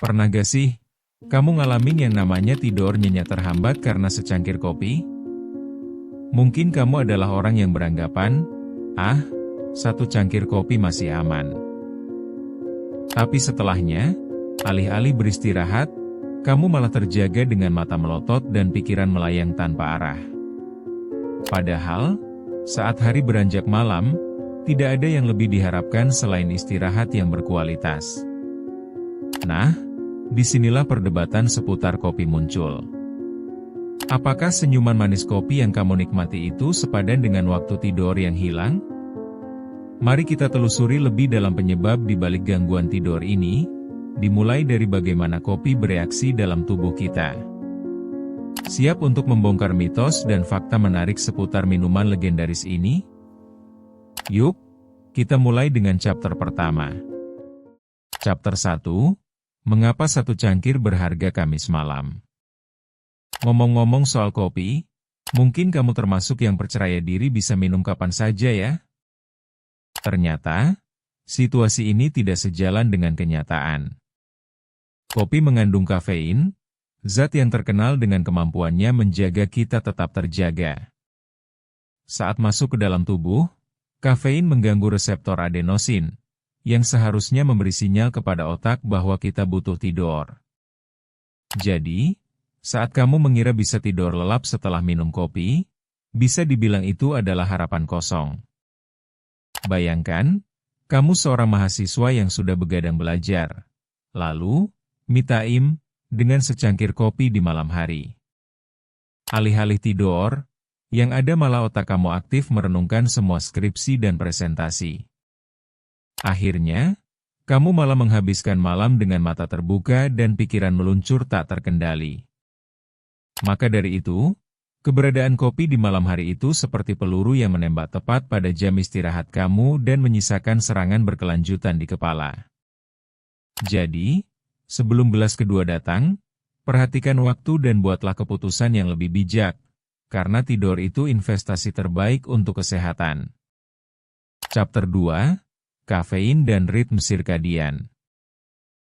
Pernah gak sih, kamu ngalamin yang namanya tidur nyenyak terhambat karena secangkir kopi? Mungkin kamu adalah orang yang beranggapan, ah, satu cangkir kopi masih aman. Tapi setelahnya, alih-alih beristirahat, kamu malah terjaga dengan mata melotot dan pikiran melayang tanpa arah. Padahal, saat hari beranjak malam, tidak ada yang lebih diharapkan selain istirahat yang berkualitas. Nah, disinilah perdebatan seputar kopi muncul. Apakah senyuman manis kopi yang kamu nikmati itu sepadan dengan waktu tidur yang hilang? Mari kita telusuri lebih dalam penyebab di balik gangguan tidur ini, dimulai dari bagaimana kopi bereaksi dalam tubuh kita. Siap untuk membongkar mitos dan fakta menarik seputar minuman legendaris ini? Yuk, kita mulai dengan chapter pertama. Chapter 1, Mengapa satu cangkir berharga Kamis malam? Ngomong-ngomong soal kopi, mungkin kamu termasuk yang percaya diri bisa minum kapan saja ya? Ternyata, situasi ini tidak sejalan dengan kenyataan. Kopi mengandung kafein, zat yang terkenal dengan kemampuannya menjaga kita tetap terjaga. Saat masuk ke dalam tubuh, kafein mengganggu reseptor adenosin, yang seharusnya memberi sinyal kepada otak bahwa kita butuh tidur. Jadi, saat kamu mengira bisa tidur lelap setelah minum kopi, bisa dibilang itu adalah harapan kosong. Bayangkan, kamu seorang mahasiswa yang sudah begadang belajar, lalu, me time, dengan secangkir kopi di malam hari. Alih-alih tidur, yang ada malah otak kamu aktif merenungkan semua skripsi dan presentasi. Akhirnya, kamu malah menghabiskan malam dengan mata terbuka dan pikiran meluncur tak terkendali. Maka dari itu, keberadaan kopi di malam hari itu seperti peluru yang menembak tepat pada jam istirahat kamu dan menyisakan serangan berkelanjutan di kepala. Jadi, sebelum gelas kedua datang, perhatikan waktu dan buatlah keputusan yang lebih bijak, karena tidur itu investasi terbaik untuk kesehatan. Chapter 2, Kafein dan ritme sirkadian.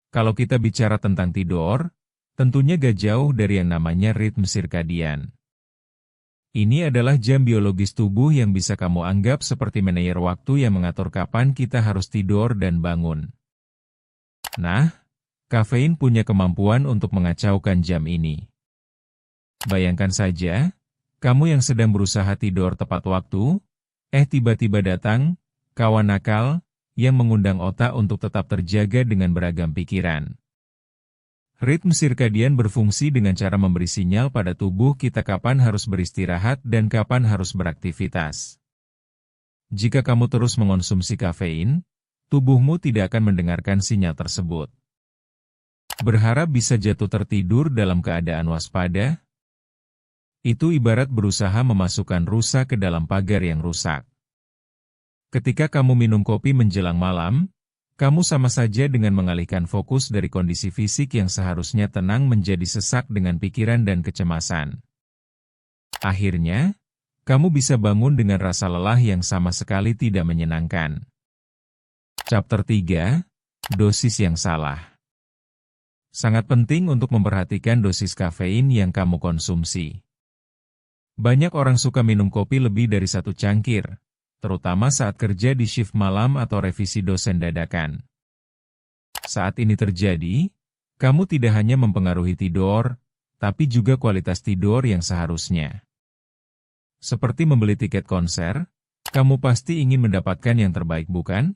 Kalau kita bicara tentang tidur, tentunya gak jauh dari yang namanya ritme sirkadian. Ini adalah jam biologis tubuh yang bisa kamu anggap seperti manajer waktu yang mengatur kapan kita harus tidur dan bangun. Nah, kafein punya kemampuan untuk mengacaukan jam ini. Bayangkan saja, kamu yang sedang berusaha tidur tepat waktu, tiba-tiba datang kawan nakal yang mengundang otak untuk tetap terjaga dengan beragam pikiran. Ritme sirkadian berfungsi dengan cara memberi sinyal pada tubuh kita kapan harus beristirahat dan kapan harus beraktivitas. Jika kamu terus mengonsumsi kafein, tubuhmu tidak akan mendengarkan sinyal tersebut. Berharap bisa jatuh tertidur dalam keadaan waspada? Itu ibarat berusaha memasukkan rusa ke dalam pagar yang rusak. Ketika kamu minum kopi menjelang malam, kamu sama saja dengan mengalihkan fokus dari kondisi fisik yang seharusnya tenang menjadi sesak dengan pikiran dan kecemasan. Akhirnya, kamu bisa bangun dengan rasa lelah yang sama sekali tidak menyenangkan. Chapter 3, Dosis yang salah. Sangat penting untuk memperhatikan dosis kafein yang kamu konsumsi. Banyak orang suka minum kopi lebih dari satu cangkir, terutama saat kerja di shift malam atau revisi dosen dadakan. Saat ini terjadi, kamu tidak hanya mempengaruhi tidur, tapi juga kualitas tidur yang seharusnya. Seperti membeli tiket konser, kamu pasti ingin mendapatkan yang terbaik, bukan?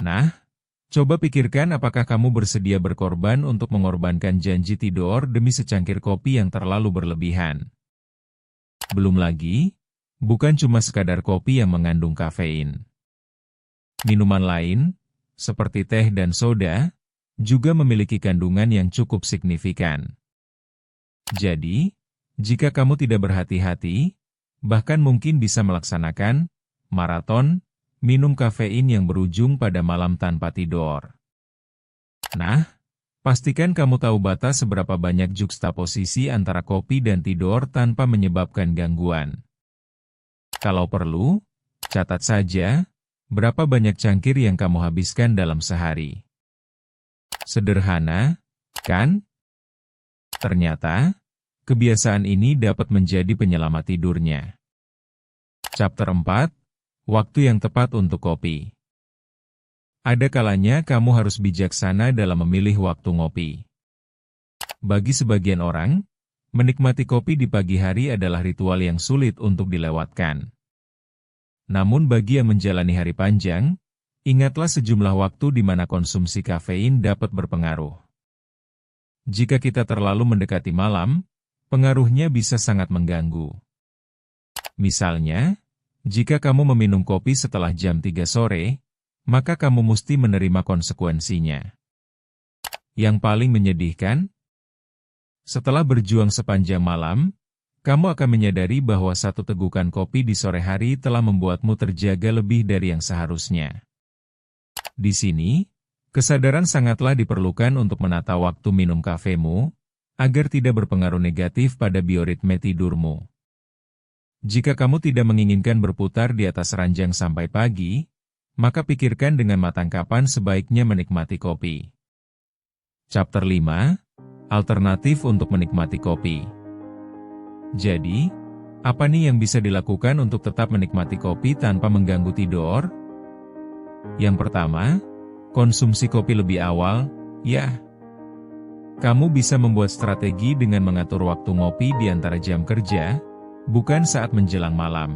Nah, coba pikirkan apakah kamu bersedia berkorban untuk mengorbankan janji tidur demi secangkir kopi yang terlalu berlebihan. Belum lagi, bukan cuma sekadar kopi yang mengandung kafein. Minuman lain, seperti teh dan soda, juga memiliki kandungan yang cukup signifikan. Jadi, jika kamu tidak berhati-hati, bahkan mungkin bisa melaksanakan maraton, minum kafein yang berujung pada malam tanpa tidur. Nah, pastikan kamu tahu batas seberapa banyak juxtaposisi antara kopi dan tidur tanpa menyebabkan gangguan. Kalau perlu, catat saja berapa banyak cangkir yang kamu habiskan dalam sehari. Sederhana, kan? Ternyata, kebiasaan ini dapat menjadi penyelamat tidurnya. Chapter 4, Waktu yang tepat untuk kopi. Ada kalanya kamu harus bijaksana dalam memilih waktu ngopi. Bagi sebagian orang, menikmati kopi di pagi hari adalah ritual yang sulit untuk dilewatkan. Namun bagi yang menjalani hari panjang, ingatlah sejumlah waktu di mana konsumsi kafein dapat berpengaruh. Jika kita terlalu mendekati malam, pengaruhnya bisa sangat mengganggu. Misalnya, jika kamu meminum kopi setelah jam 3 sore, maka kamu mesti menerima konsekuensinya. Yang paling menyedihkan, setelah berjuang sepanjang malam, kamu akan menyadari bahwa satu tegukan kopi di sore hari telah membuatmu terjaga lebih dari yang seharusnya. Di sini, kesadaran sangatlah diperlukan untuk menata waktu minum kafemu, agar tidak berpengaruh negatif pada bioritme tidurmu. Jika kamu tidak menginginkan berputar di atas ranjang sampai pagi, maka pikirkan dengan matang kapan sebaiknya menikmati kopi. Chapter 5, Alternatif untuk menikmati kopi. Jadi, apa nih yang bisa dilakukan untuk tetap menikmati kopi tanpa mengganggu tidur? Yang pertama, konsumsi kopi lebih awal, ya. Kamu bisa membuat strategi dengan mengatur waktu ngopi di antara jam kerja, bukan saat menjelang malam.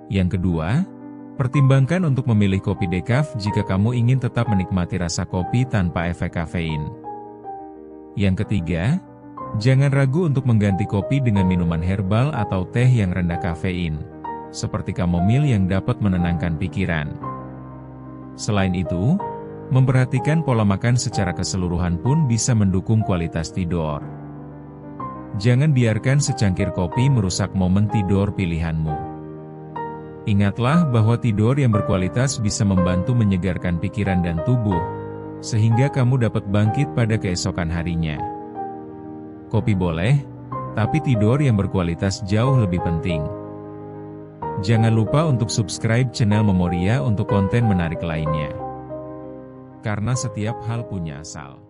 Yang kedua, pertimbangkan untuk memilih kopi decaf jika kamu ingin tetap menikmati rasa kopi tanpa efek kafein. Yang ketiga, jangan ragu untuk mengganti kopi dengan minuman herbal atau teh yang rendah kafein, seperti chamomile yang dapat menenangkan pikiran. Selain itu, memperhatikan pola makan secara keseluruhan pun bisa mendukung kualitas tidur. Jangan biarkan secangkir kopi merusak momen tidur pilihanmu. Ingatlah bahwa tidur yang berkualitas bisa membantu menyegarkan pikiran dan tubuh, sehingga kamu dapat bangkit pada keesokan harinya. Kopi boleh, tapi tidur yang berkualitas jauh lebih penting. Jangan lupa untuk subscribe channel Memoria untuk konten menarik lainnya. Karena setiap hal punya asal.